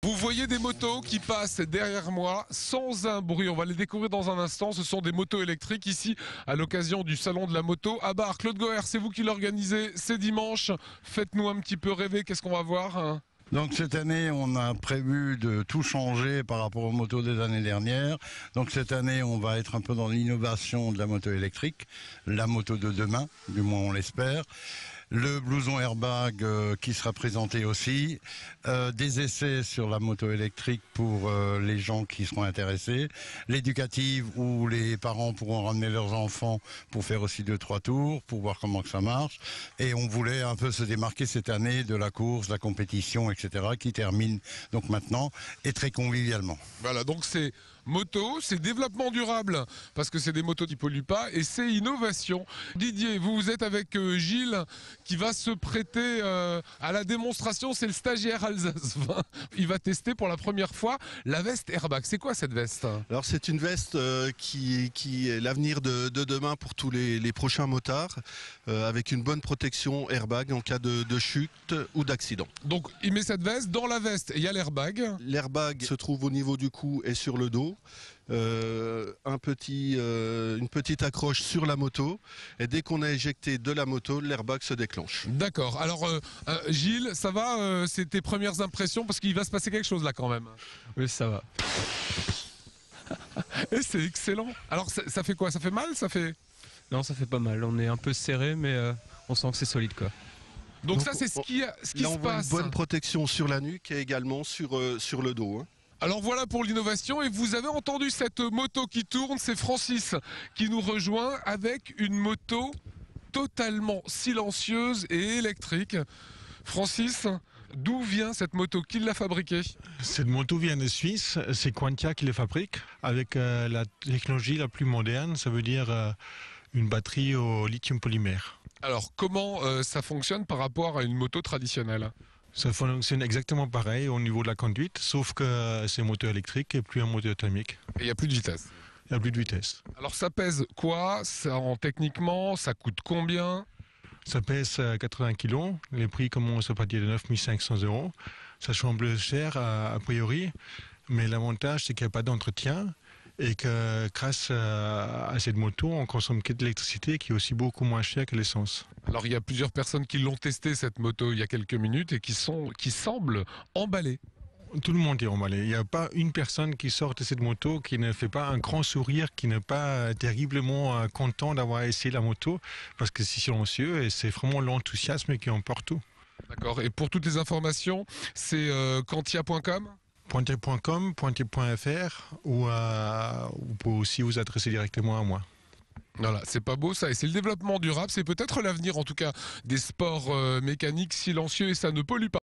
Vous voyez des motos qui passent derrière moi sans un bruit. On va les découvrir dans un instant. Ce sont des motos électriques ici à l'occasion du salon de la moto à Bar. Claude Goer, c'est vous qui l'organisez. C'est dimanche. Faites-nous un petit peu rêver. Qu'est-ce qu'on va voir ? Donc cette année, on a prévu de tout changer par rapport aux motos des années dernières. Donc cette année, on va être un peu dans l'innovation de la moto électrique, la moto de demain, du moins on l'espère. Le blouson airbag qui sera présenté aussi, des essais sur la moto électrique pour les gens qui seront intéressés, l'éducative où les parents pourront ramener leurs enfants pour faire aussi 2-3 tours, pour voir comment que ça marche. Et on voulait un peu se démarquer cette année de la course, de la compétition, etc. qui termine donc maintenant et très convivialement. Voilà, donc c'est moto, c'est développement durable parce que c'est des motos qui polluent pas et c'est innovation. Didier, vous êtes avec Gilles qui va se prêter à la démonstration. C'est le stagiaire Alsace 20. Il va tester pour la première fois la veste airbag. C'est quoi cette veste ? Alors c'est une veste qui est l'avenir de demain pour tous les prochains motards, avec une bonne protection airbag en cas de chute ou d'accident. Donc il met cette veste, dans la veste il y a l'airbag. L'airbag se trouve au niveau du cou et sur le dos. Une petite accroche sur la moto et dès qu'on a éjecté de la moto, l'airbag se déclenche. D'accord, alors Gilles, ça va, c'est tes premières impressions parce qu'il va se passer quelque chose là quand même. Oui, ça va. Et c'est excellent. Alors ça fait quoi ? Ça fait mal ? Non, ça fait pas mal. On est un peu serré, mais on sent que c'est solide, quoi. Donc ça c'est ce qui là, se on voit passe. une bonne protection sur la nuque et également sur le dos. Alors voilà pour l'innovation et vous avez entendu cette moto qui tourne, c'est Francis qui nous rejoint avec une moto totalement silencieuse et électrique. Francis, d'où vient cette moto ? Qui l'a fabriquée ? Cette moto vient de Suisse, c'est Quantia qui le fabrique avec la technologie la plus moderne, ça veut dire une batterie au lithium polymère. Alors comment ça fonctionne par rapport à une moto traditionnelle ? Ça fonctionne exactement pareil au niveau de la conduite, sauf que c'est un moteur électrique et plus un moteur thermique. Et il n'y a plus de vitesse. Il n'y a plus de vitesse. Alors ça pèse quoi ? Techniquement, ça coûte combien ? Ça pèse 80 kg, les prix commencent à partir de 9 500 €. Ça semble cher a priori, mais l'avantage c'est qu'il n'y a pas d'entretien et que grâce à cette moto, on consomme que de l'électricité qui est aussi beaucoup moins cher que l'essence. Alors il y a plusieurs personnes qui l'ont testé cette moto il y a quelques minutes et qui semblent emballées. Tout le monde est emballé. Il n'y a pas une personne qui sort de cette moto qui ne fait pas un grand sourire, qui n'est pas terriblement content d'avoir essayé la moto, parce que c'est silencieux et c'est vraiment l'enthousiasme qui emporte tout. D'accord. Et pour toutes les informations, c'est quantia.com ? Pointier.com, pointier.fr ou vous pouvez aussi vous adresser directement à moi. Voilà, c'est pas beau ça, et c'est le développement durable, c'est peut-être l'avenir en tout cas des sports mécaniques silencieux et ça ne pollue pas.